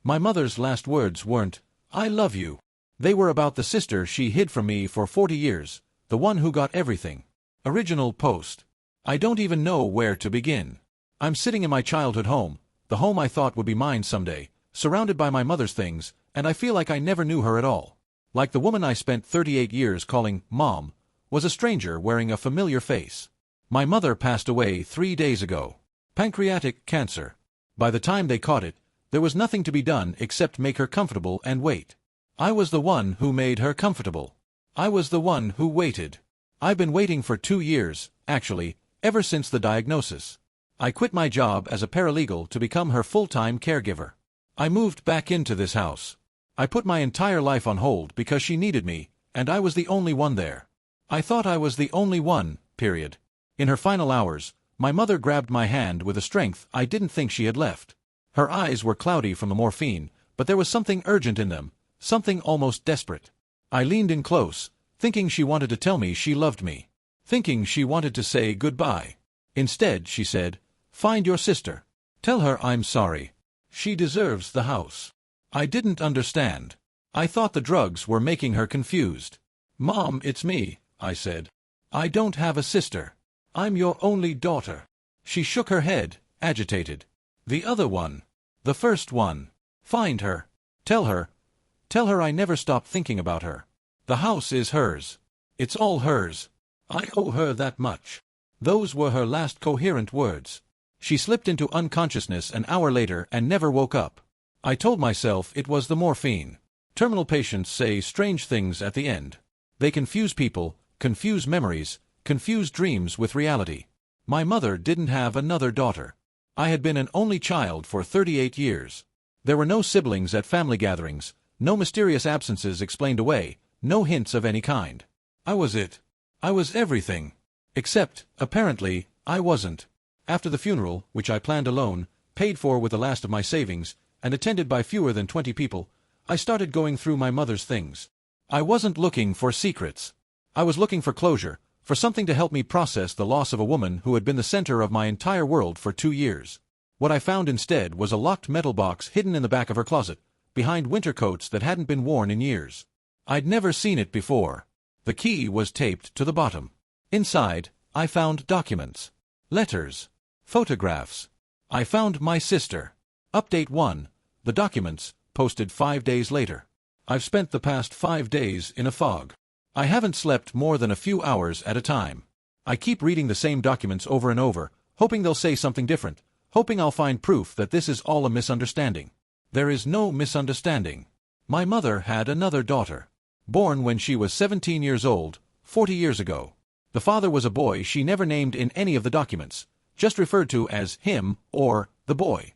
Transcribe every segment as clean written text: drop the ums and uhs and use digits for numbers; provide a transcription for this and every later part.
My mother's last words weren't, "I love you." They were about the sister she hid from me for 40 years, the one who got everything. Original post. I don't even know where to begin. I'm sitting in my childhood home, the home I thought would be mine someday, surrounded by my mother's things, and I feel like I never knew her at all. Like the woman I spent 38 years calling Mom, was a stranger wearing a familiar face. My mother passed away 3 days ago. Pancreatic cancer. By the time they caught it, there was nothing to be done except make her comfortable and wait. I was the one who made her comfortable. I was the one who waited. I've been waiting for 2 years, actually, ever since the diagnosis. I quit my job as a paralegal to become her full-time caregiver. I moved back into this house. I put my entire life on hold because she needed me, and I was the only one there. I thought I was the only one, period. In her final hours, my mother grabbed my hand with a strength I didn't think she had left. Her eyes were cloudy from the morphine, but there was something urgent in them, something almost desperate. I leaned in close, thinking she wanted to tell me she loved me, thinking she wanted to say goodbye. Instead, she said, "Find your sister. Tell her I'm sorry. She deserves the house." I didn't understand. I thought the drugs were making her confused. "Mom, it's me," I said. "I don't have a sister. I'm your only daughter." She shook her head, agitated. "The other one. The first one. Find her. Tell her I never stopped thinking about her. The house is hers. It's all hers. I owe her that much." Those were her last coherent words. She slipped into unconsciousness an hour later and never woke up. I told myself it was the morphine. Terminal patients say strange things at the end. They confuse people, confuse memories, confuse dreams with reality. My mother didn't have another daughter. I had been an only child for 38 years. There were no siblings at family gatherings, no mysterious absences explained away, no hints of any kind. I was it. I was everything. Except, apparently, I wasn't. After the funeral, which I planned alone, paid for with the last of my savings, and attended by fewer than 20 people, I started going through my mother's things. I wasn't looking for secrets. I was looking for closure, for something to help me process the loss of a woman who had been the center of my entire world for 2 years. What I found instead was a locked metal box hidden in the back of her closet, behind winter coats that hadn't been worn in years. I'd never seen it before. The key was taped to the bottom. Inside, I found documents, letters, photographs. I found my sister. Update 1. The documents, posted 5 days later. I've spent the past 5 days in a fog. I haven't slept more than a few hours at a time. I keep reading the same documents over and over, hoping they'll say something different, hoping I'll find proof that this is all a misunderstanding. There is no misunderstanding. My mother had another daughter, born when she was 17 years old, 40 years ago. The father was a boy she never named in any of the documents, just referred to as him or the boy.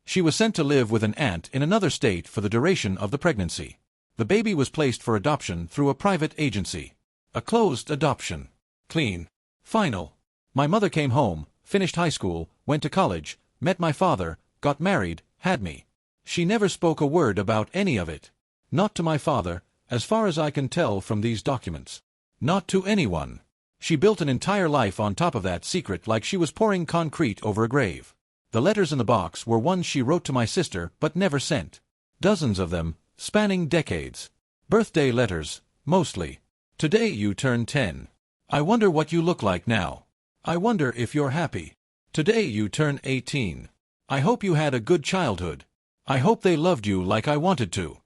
She was sent to live with an aunt in another state for the duration of the pregnancy. The baby was placed for adoption through a private agency. A closed adoption. Clean. Final. My mother came home, finished high school, went to college, met my father, got married, had me. She never spoke a word about any of it. Not to my father, as far as I can tell from these documents. Not to anyone. She built an entire life on top of that secret like she was pouring concrete over a grave. The letters in the box were ones she wrote to my sister but never sent. Dozens of them, spanning decades. Birthday letters, mostly. Today you turn 10. I wonder what you look like now. I wonder if you're happy. Today you turn 18. I hope you had a good childhood. I hope they loved you like I wanted to.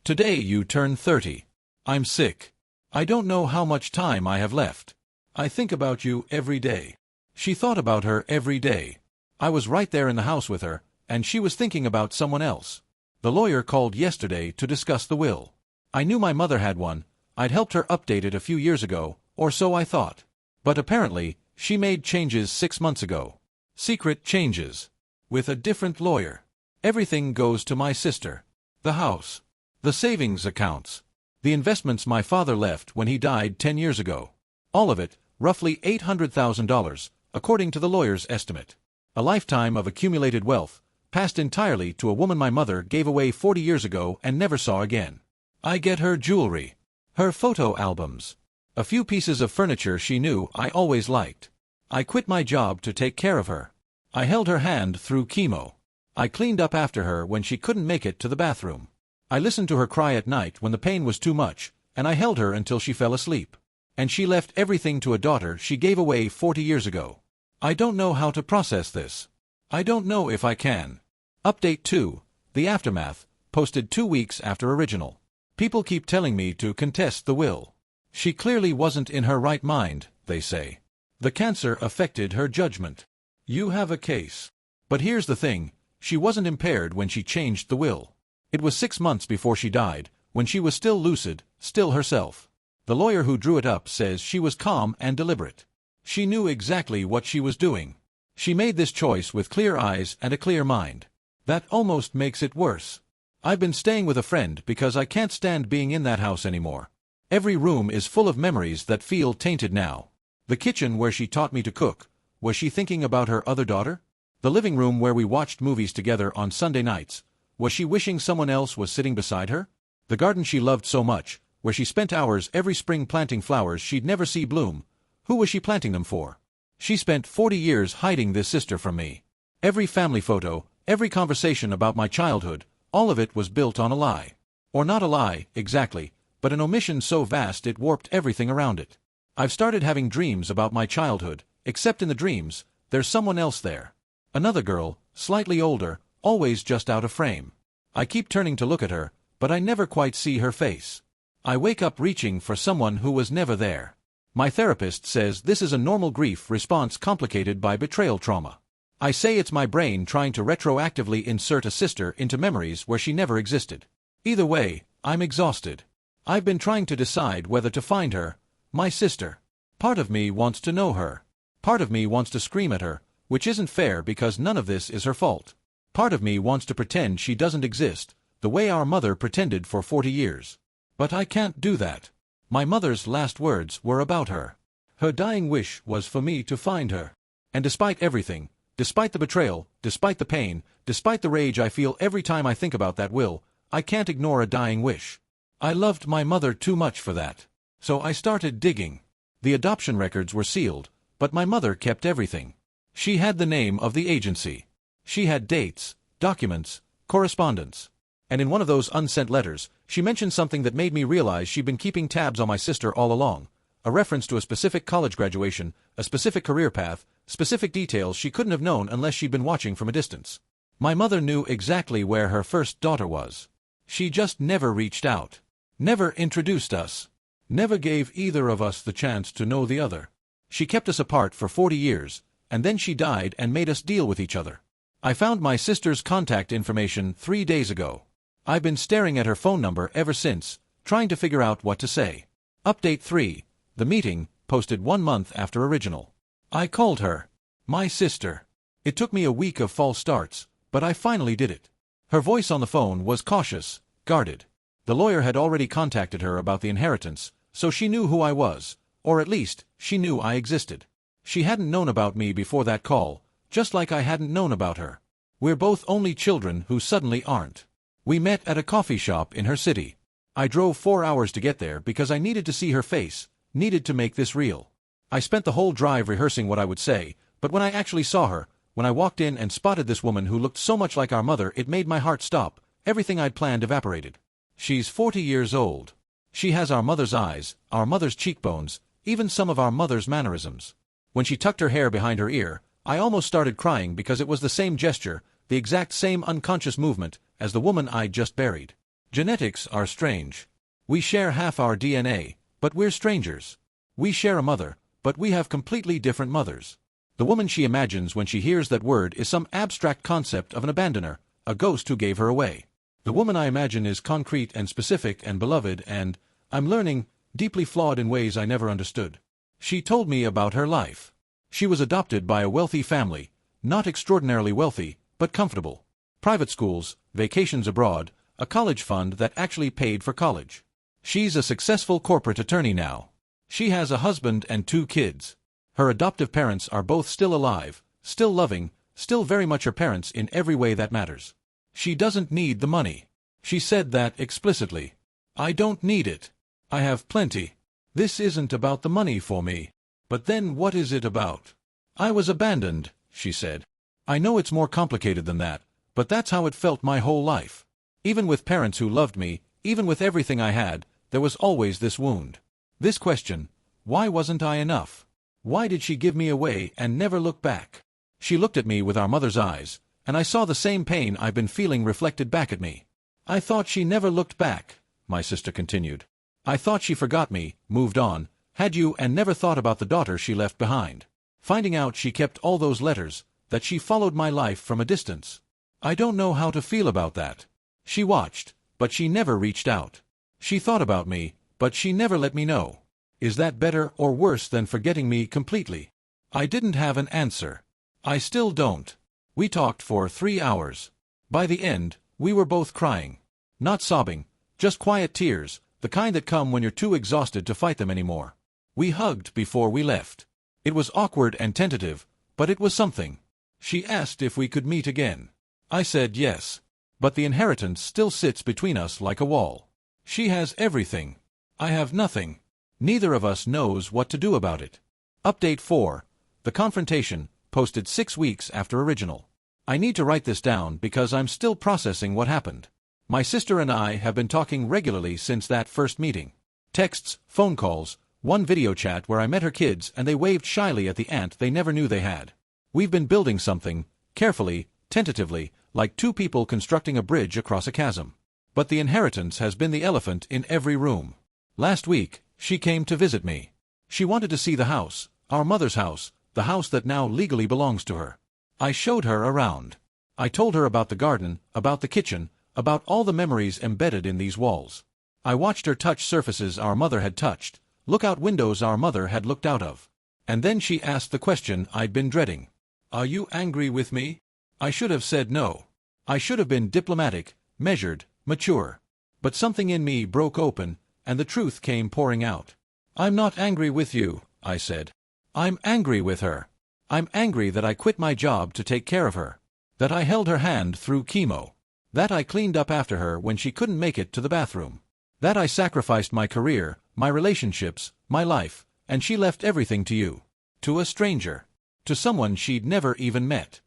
Today you turn 30. I'm sick. I don't know how much time I have left. I think about you every day. She thought about her every day. I was right there in the house with her, and she was thinking about someone else. The lawyer called yesterday to discuss the will. I knew my mother had one. I'd helped her update it a few years ago, or so I thought. But apparently, she made changes 6 months ago. Secret changes. With a different lawyer. Everything goes to my sister. The house. The savings accounts. The investments my father left when he died 10 years ago. All of it, roughly $800,000, according to the lawyer's estimate. A lifetime of accumulated wealth, passed entirely to a woman my mother gave away 40 years ago and never saw again. I get her jewelry. Her photo albums. A few pieces of furniture she knew I always liked. I quit my job to take care of her. I held her hand through chemo. I cleaned up after her when she couldn't make it to the bathroom. I listened to her cry at night when the pain was too much, and I held her until she fell asleep. And she left everything to a daughter she gave away 40 years ago. I don't know how to process this. I don't know if I can. Update 2. The Aftermath, posted 2 weeks after original. People keep telling me to contest the will. She clearly wasn't in her right mind, they say. The cancer affected her judgment. You have a case. But here's the thing, she wasn't impaired when she changed the will. It was 6 months before she died, when she was still lucid, still herself. The lawyer who drew it up says she was calm and deliberate. She knew exactly what she was doing. She made this choice with clear eyes and a clear mind. That almost makes it worse. I've been staying with a friend because I can't stand being in that house anymore. Every room is full of memories that feel tainted now. The kitchen where she taught me to cook, was she thinking about her other daughter? The living room where we watched movies together on Sunday nights, was she wishing someone else was sitting beside her? The garden she loved so much, where she spent hours every spring planting flowers she'd never see bloom, who was she planting them for? She spent 40 years hiding this sister from me. Every family photo, every conversation about my childhood, all of it was built on a lie. Or not a lie, exactly, but an omission so vast it warped everything around it. I've started having dreams about my childhood, except in the dreams, there's someone else there. Another girl, slightly older, always just out of frame. I keep turning to look at her, but I never quite see her face. I wake up reaching for someone who was never there. My therapist says this is a normal grief response complicated by betrayal trauma. I say it's my brain trying to retroactively insert a sister into memories where she never existed. Either way, I'm exhausted. I've been trying to decide whether to find her, my sister. Part of me wants to know her. Part of me wants to scream at her, which isn't fair because none of this is her fault. Part of me wants to pretend she doesn't exist, the way our mother pretended for 40 years. But I can't do that. My mother's last words were about her. Her dying wish was for me to find her. And despite everything, despite the betrayal, despite the pain, despite the rage I feel every time I think about that will, I can't ignore a dying wish. I loved my mother too much for that. So I started digging. The adoption records were sealed, but my mother kept everything. She had the name of the agency. She had dates, documents, correspondence. And in one of those unsent letters, she mentioned something that made me realize she'd been keeping tabs on my sister all along, a reference to a specific college graduation, a specific career path, specific details she couldn't have known unless she'd been watching from a distance. My mother knew exactly where her first daughter was. She just never reached out. Never introduced us. Never gave either of us the chance to know the other. She kept us apart for 40 years, and then she died and made us deal with each other. I found my sister's contact information 3 days ago. I've been staring at her phone number ever since, trying to figure out what to say. Update 3. The meeting, posted 1 month after original. I called her. My sister. It took me a week of false starts, but I finally did it. Her voice on the phone was cautious, guarded. The lawyer had already contacted her about the inheritance, so she knew who I was, or at least, she knew I existed. She hadn't known about me before that call, just like I hadn't known about her. We're both only children who suddenly aren't. We met at a coffee shop in her city. I drove 4 hours to get there because I needed to see her face, needed to make this real. I spent the whole drive rehearsing what I would say, but when I actually saw her, when I walked in and spotted this woman who looked so much like our mother, it made my heart stop. Everything I'd planned evaporated. She's 40 years old. She has our mother's eyes, our mother's cheekbones, even some of our mother's mannerisms. When she tucked her hair behind her ear, I almost started crying because it was the same gesture, the exact same unconscious movement, as the woman I'd just buried. Genetics are strange. We share half our DNA, but we're strangers. We share a mother, but we have completely different mothers. The woman she imagines when she hears that word is some abstract concept of an abandoner, a ghost who gave her away. The woman I imagine is concrete and specific and beloved and, I'm learning, deeply flawed in ways I never understood. She told me about her life. She was adopted by a wealthy family, not extraordinarily wealthy, but comfortable. Private schools, vacations abroad, a college fund that actually paid for college. She's a successful corporate attorney now. She has a husband and 2 kids. Her adoptive parents are both still alive, still loving, still very much her parents in every way that matters. She doesn't need the money. She said that explicitly. I don't need it. I have plenty. This isn't about the money for me. But then what is it about? I was abandoned, she said. I know it's more complicated than that, But that's how it felt my whole life. Even with parents who loved me, even with everything I had, there was always this wound. This question, why wasn't I enough? Why did she give me away and never look back? She looked at me with our mother's eyes, and I saw the same pain I've been feeling reflected back at me. I thought she never looked back, my sister continued. I thought she forgot me, moved on, had you, and never thought about the daughter she left behind. Finding out she kept all those letters, that she followed my life from a distance. I don't know how to feel about that. She watched, but she never reached out. She thought about me, but she never let me know. Is that better or worse than forgetting me completely? I didn't have an answer. I still don't. We talked for 3 hours. By the end, we were both crying. Not sobbing, just quiet tears, the kind that come when you're too exhausted to fight them anymore. We hugged before we left. It was awkward and tentative, but it was something. She asked if we could meet again. I said yes. But the inheritance still sits between us like a wall. She has everything. I have nothing. Neither of us knows what to do about it. Update 4. The confrontation, posted 6 weeks after original. I need to write this down because I'm still processing what happened. My sister and I have been talking regularly since that first meeting. Texts, phone calls, one video chat where I met her kids and they waved shyly at the aunt they never knew they had. We've been building something, carefully, tentatively, like two people constructing a bridge across a chasm. But the inheritance has been the elephant in every room. Last week, she came to visit me. She wanted to see the house, our mother's house, the house that now legally belongs to her. I showed her around. I told her about the garden, about the kitchen, about all the memories embedded in these walls. I watched her touch surfaces our mother had touched, look out windows our mother had looked out of. And then she asked the question I'd been dreading. Are you angry with me? I should have said no. I should have been diplomatic, measured, mature. But something in me broke open, and the truth came pouring out. I'm not angry with you, I said. I'm angry with her. I'm angry that I quit my job to take care of her. That I held her hand through chemo. That I cleaned up after her when she couldn't make it to the bathroom. That I sacrificed my career, my relationships, my life, and she left everything to you. To a stranger. To someone she'd never even met.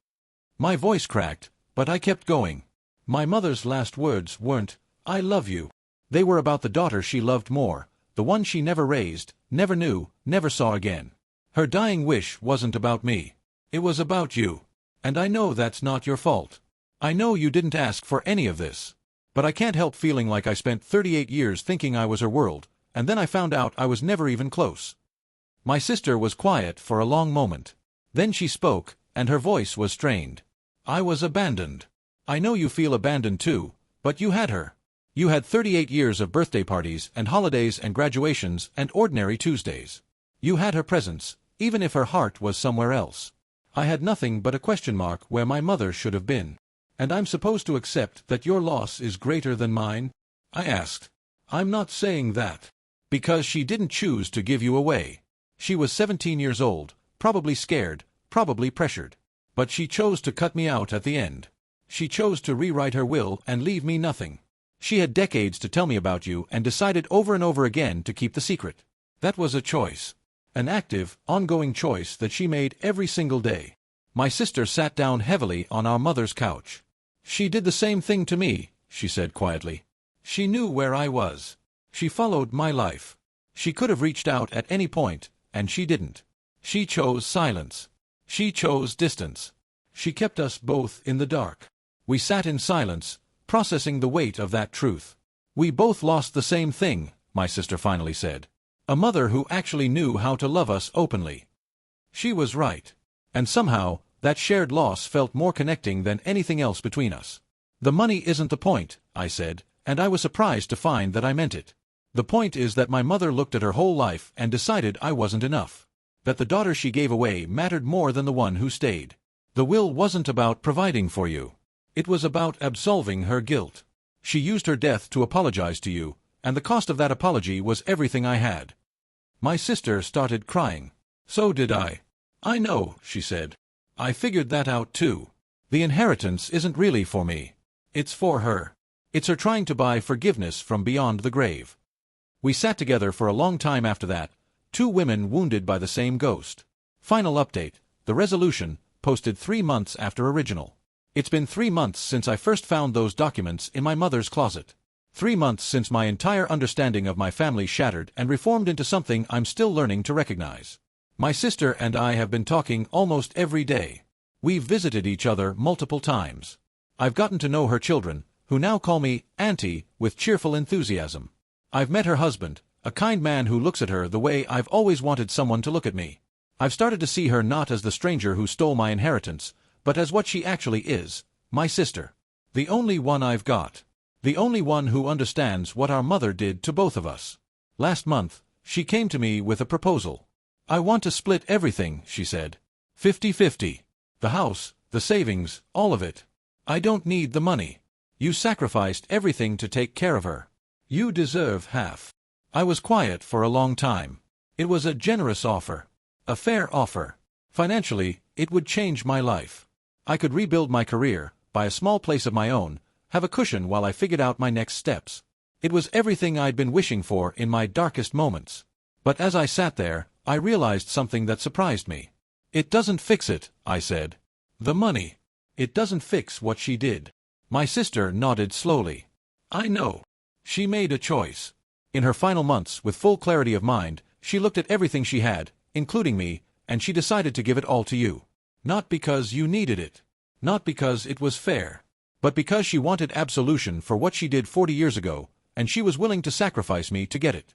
My voice cracked, but I kept going. My mother's last words weren't, I love you. They were about the daughter she loved more, the one she never raised, never knew, never saw again. Her dying wish wasn't about me. It was about you. And I know that's not your fault. I know you didn't ask for any of this. But I can't help feeling like I spent 38 years thinking I was her world, and then I found out I was never even close. My sister was quiet for a long moment. Then she spoke, and her voice was strained. I was abandoned. I know you feel abandoned too, but you had her. You had 38 years of birthday parties and holidays and graduations and ordinary Tuesdays. You had her presence, even if her heart was somewhere else. I had nothing but a question mark where my mother should have been. And I'm supposed to accept that your loss is greater than mine? I asked. I'm not saying that. Because she didn't choose to give you away. She was 17 years old, probably scared, probably pressured. But she chose to cut me out at the end. She chose to rewrite her will and leave me nothing. She had decades to tell me about you and decided over and over again to keep the secret. That was a choice. An active, ongoing choice that she made every single day. My sister sat down heavily on our mother's couch. She did the same thing to me, she said quietly. She knew where I was. She followed my life. She could have reached out at any point, and she didn't. She chose silence. She chose distance. She kept us both in the dark. We sat in silence, processing the weight of that truth. We both lost the same thing, my sister finally said. A mother who actually knew how to love us openly. She was right. And somehow, that shared loss felt more connecting than anything else between us. The money isn't the point, I said, and I was surprised to find that I meant it. The point is that my mother looked at her whole life and decided I wasn't enough. That the daughter she gave away mattered more than the one who stayed. The will wasn't about providing for you. It was about absolving her guilt. She used her death to apologize to you, and the cost of that apology was everything I had. My sister started crying. So did I. I know, she said. I figured that out too. The inheritance isn't really for me. It's for her. It's her trying to buy forgiveness from beyond the grave. We sat together for a long time after that, two women wounded by the same ghost. Final update, the resolution, posted 3 months after original. It's been 3 months since I first found those documents in my mother's closet. 3 months since my entire understanding of my family shattered and reformed into something I'm still learning to recognize. My sister and I have been talking almost every day. We've visited each other multiple times. I've gotten to know her children, who now call me Auntie with cheerful enthusiasm. I've met her husband, a kind man who looks at her the way I've always wanted someone to look at me. I've started to see her not as the stranger who stole my inheritance, but as what she actually is, my sister. The only one I've got. The only one who understands what our mother did to both of us. Last month, she came to me with a proposal. I want to split everything, she said. 50-50. The house, the savings, all of it. I don't need the money. You sacrificed everything to take care of her. You deserve half. I was quiet for a long time. It was a generous offer. A fair offer. Financially, it would change my life. I could rebuild my career, buy a small place of my own, have a cushion while I figured out my next steps. It was everything I'd been wishing for in my darkest moments. But as I sat there, I realized something that surprised me. It doesn't fix it, I said. The money. It doesn't fix what she did. My sister nodded slowly. I know. She made a choice. In her final months, with full clarity of mind, she looked at everything she had, including me, and she decided to give it all to you. Not because you needed it. Not because it was fair. But because she wanted absolution for what she did 40 years ago, and she was willing to sacrifice me to get it.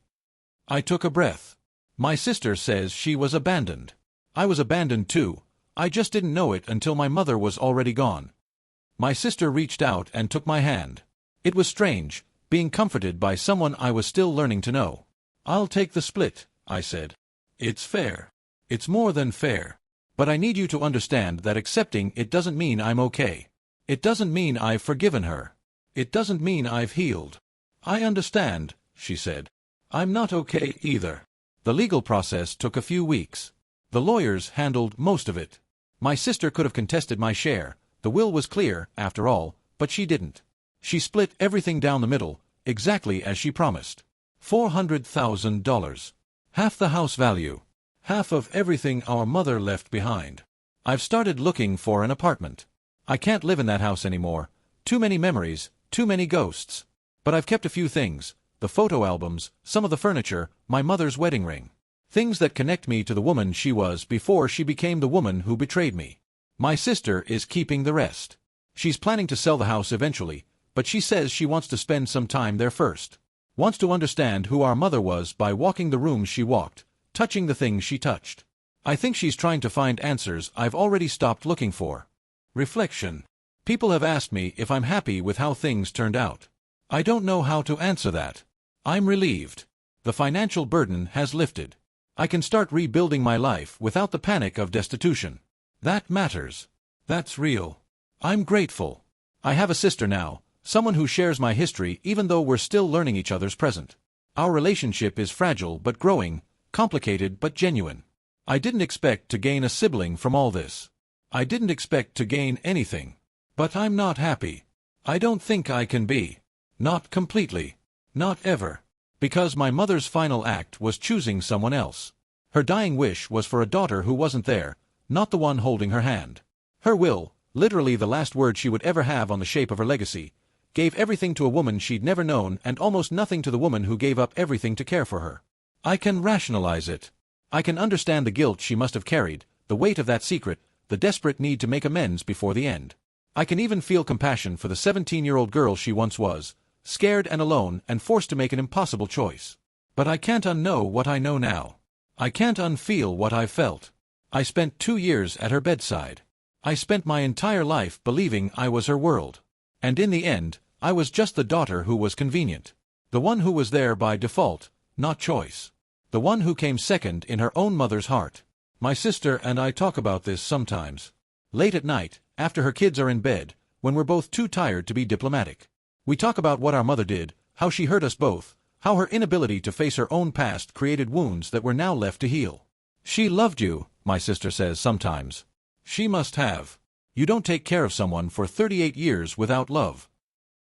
I took a breath. My sister says she was abandoned. I was abandoned too. I just didn't know it until my mother was already gone. My sister reached out and took my hand. It was strange, being comforted by someone I was still learning to know. I'll take the split, I said. It's fair. It's more than fair. But I need you to understand that accepting it doesn't mean I'm okay. It doesn't mean I've forgiven her. It doesn't mean I've healed. I understand, she said. I'm not okay either. The legal process took a few weeks. The lawyers handled most of it. My sister could have contested my share. The will was clear, after all, but she didn't. She split everything down the middle, exactly as she promised. $400,000. Half the house value. Half of everything our mother left behind. I've started looking for an apartment. I can't live in that house anymore. Too many memories, too many ghosts. But I've kept a few things. The photo albums, some of the furniture, my mother's wedding ring. Things that connect me to the woman she was before she became the woman who betrayed me. My sister is keeping the rest. She's planning to sell the house eventually, but she says she wants to spend some time there first. Wants to understand who our mother was by walking the rooms she walked, touching the things she touched. I think she's trying to find answers I've already stopped looking for. Reflection. People have asked me if I'm happy with how things turned out. I don't know how to answer that. I'm relieved. The financial burden has lifted. I can start rebuilding my life without the panic of destitution. That matters. That's real. I'm grateful. I have a sister now, someone who shares my history even though we're still learning each other's present. Our relationship is fragile but growing, complicated but genuine. I didn't expect to gain a sibling from all this. I didn't expect to gain anything. But I'm not happy. I don't think I can be. Not completely. Not ever. Because my mother's final act was choosing someone else. Her dying wish was for a daughter who wasn't there, not the one holding her hand. Her will, literally the last word she would ever have on the shape of her legacy, gave everything to a woman she'd never known and almost nothing to the woman who gave up everything to care for her. I can rationalize it. I can understand the guilt she must have carried, the weight of that secret, the desperate need to make amends before the end. I can even feel compassion for the 17-year-old girl she once was, scared and alone and forced to make an impossible choice. But I can't unknow what I know now. I can't unfeel what I felt. I spent 2 years at her bedside. I spent my entire life believing I was her world. And in the end, I was just the daughter who was convenient. The one who was there by default, not choice. The one who came second in her own mother's heart. My sister and I talk about this sometimes. Late at night, after her kids are in bed, when we're both too tired to be diplomatic. We talk about what our mother did, how she hurt us both, how her inability to face her own past created wounds that were now left to heal. She loved you, my sister says sometimes. She must have. You don't take care of someone for 38 years without love.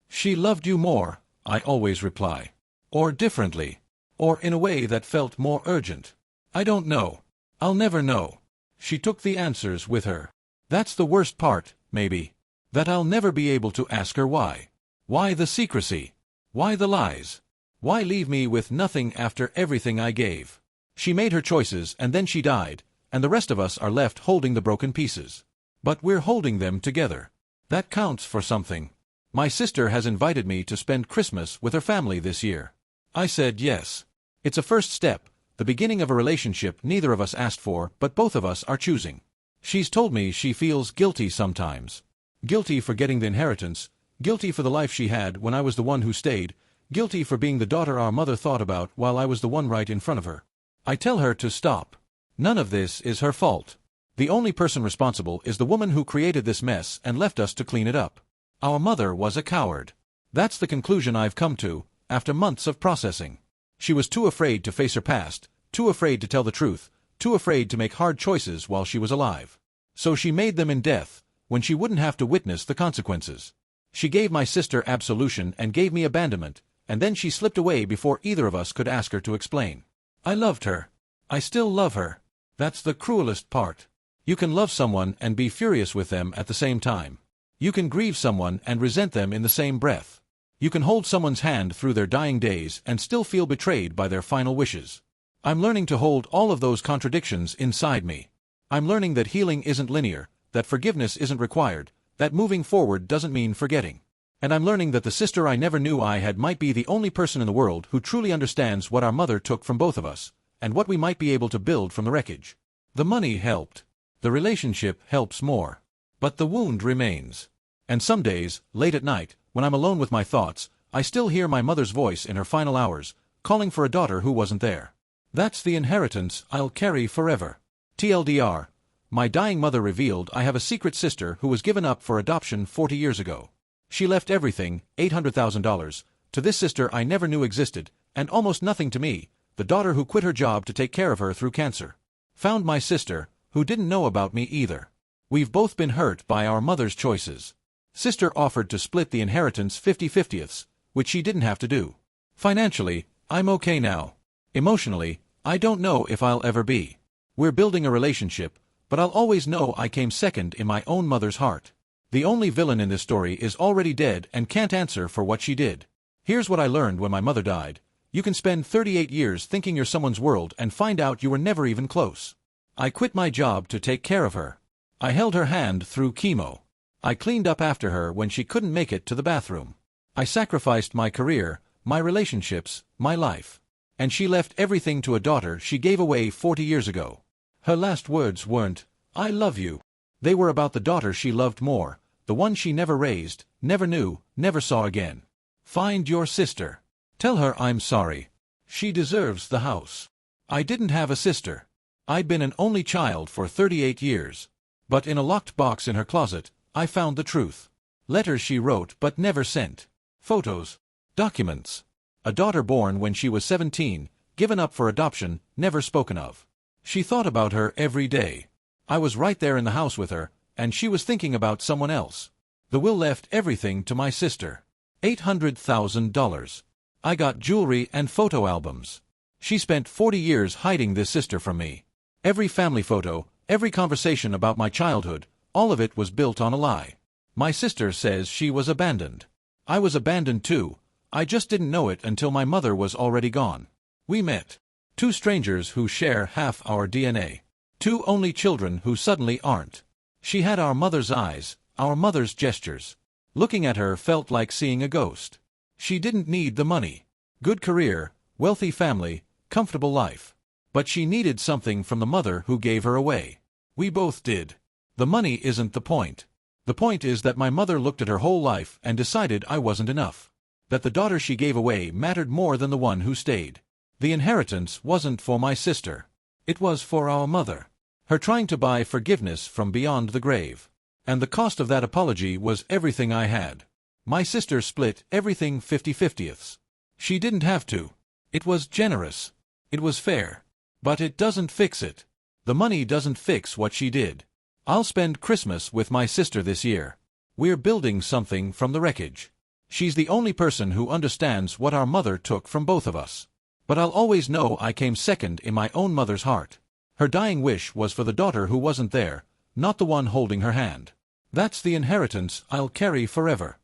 She loved you more, I always reply. Or differently. Or in a way that felt more urgent. I don't know. I'll never know. She took the answers with her. That's the worst part, maybe. That I'll never be able to ask her why. Why the secrecy? Why the lies? Why leave me with nothing after everything I gave? She made her choices and then she died, and the rest of us are left holding the broken pieces. But we're holding them together. That counts for something. My sister has invited me to spend Christmas with her family this year. I said yes. It's a first step, the beginning of a relationship neither of us asked for, but both of us are choosing. She's told me she feels guilty sometimes. Guilty for getting the inheritance, guilty for the life she had when I was the one who stayed, guilty for being the daughter our mother thought about while I was the one right in front of her. I tell her to stop. None of this is her fault. The only person responsible is the woman who created this mess and left us to clean it up. Our mother was a coward. That's the conclusion I've come to, after months of processing. She was too afraid to face her past, too afraid to tell the truth, too afraid to make hard choices while she was alive. So she made them in death, when she wouldn't have to witness the consequences. She gave my sister absolution and gave me abandonment, and then she slipped away before either of us could ask her to explain. I loved her. I still love her. That's the cruelest part. You can love someone and be furious with them at the same time. You can grieve someone and resent them in the same breath. You can hold someone's hand through their dying days and still feel betrayed by their final wishes. I'm learning to hold all of those contradictions inside me. I'm learning that healing isn't linear, that forgiveness isn't required, that moving forward doesn't mean forgetting. And I'm learning that the sister I never knew I had might be the only person in the world who truly understands what our mother took from both of us, and what we might be able to build from the wreckage. The money helped. The relationship helps more. But the wound remains. And some days, late at night, when I'm alone with my thoughts, I still hear my mother's voice in her final hours, calling for a daughter who wasn't there. That's the inheritance I'll carry forever. TLDR, my dying mother revealed I have a secret sister who was given up for adoption 40 years ago. She left everything, $800,000, to this sister I never knew existed, and almost nothing to me, the daughter who quit her job to take care of her through cancer. Found my sister, who didn't know about me either. We've both been hurt by our mother's choices. Sister offered to split the inheritance 50-50ths, which she didn't have to do. Financially, I'm okay now. Emotionally, I don't know if I'll ever be. We're building a relationship, but I'll always know I came second in my own mother's heart. The only villain in this story is already dead and can't answer for what she did. Here's what I learned when my mother died. You can spend 38 years thinking you're someone's world and find out you were never even close. I quit my job to take care of her. I held her hand through chemo. I cleaned up after her when she couldn't make it to the bathroom. I sacrificed my career, my relationships, my life. And she left everything to a daughter she gave away 40 years ago. Her last words weren't, "I love you." They were about the daughter she loved more, the one she never raised, never knew, never saw again. Find your sister. Tell her I'm sorry. She deserves the house. I didn't have a sister. I'd been an only child for 38 years. But in a locked box in her closet, I found the truth. Letters she wrote but never sent. Photos. Documents. A daughter born when she was 17, given up for adoption, never spoken of. She thought about her every day. I was right there in the house with her, and she was thinking about someone else. The will left everything to my sister. $800,000. I got jewelry and photo albums. She spent 40 years hiding this sister from me. Every family photo, every conversation about my childhood, all of it was built on a lie. My sister says she was abandoned. I was abandoned too. I just didn't know it until my mother was already gone. We met. Two strangers who share half our DNA. Two only children who suddenly aren't. She had our mother's eyes, our mother's gestures. Looking at her felt like seeing a ghost. She didn't need the money. Good career, wealthy family, comfortable life. But she needed something from the mother who gave her away. We both did. The money isn't the point. The point is that my mother looked at her whole life and decided I wasn't enough. That the daughter she gave away mattered more than the one who stayed. The inheritance wasn't for my sister. It was for our mother. Her trying to buy forgiveness from beyond the grave. And the cost of that apology was everything I had. My sister split everything 50-50ths. She didn't have to. It was generous. It was fair. But it doesn't fix it. The money doesn't fix what she did. I'll spend Christmas with my sister this year. We're building something from the wreckage. She's the only person who understands what our mother took from both of us. But I'll always know I came second in my own mother's heart. Her dying wish was for the daughter who wasn't there, not the one holding her hand. That's the inheritance I'll carry forever.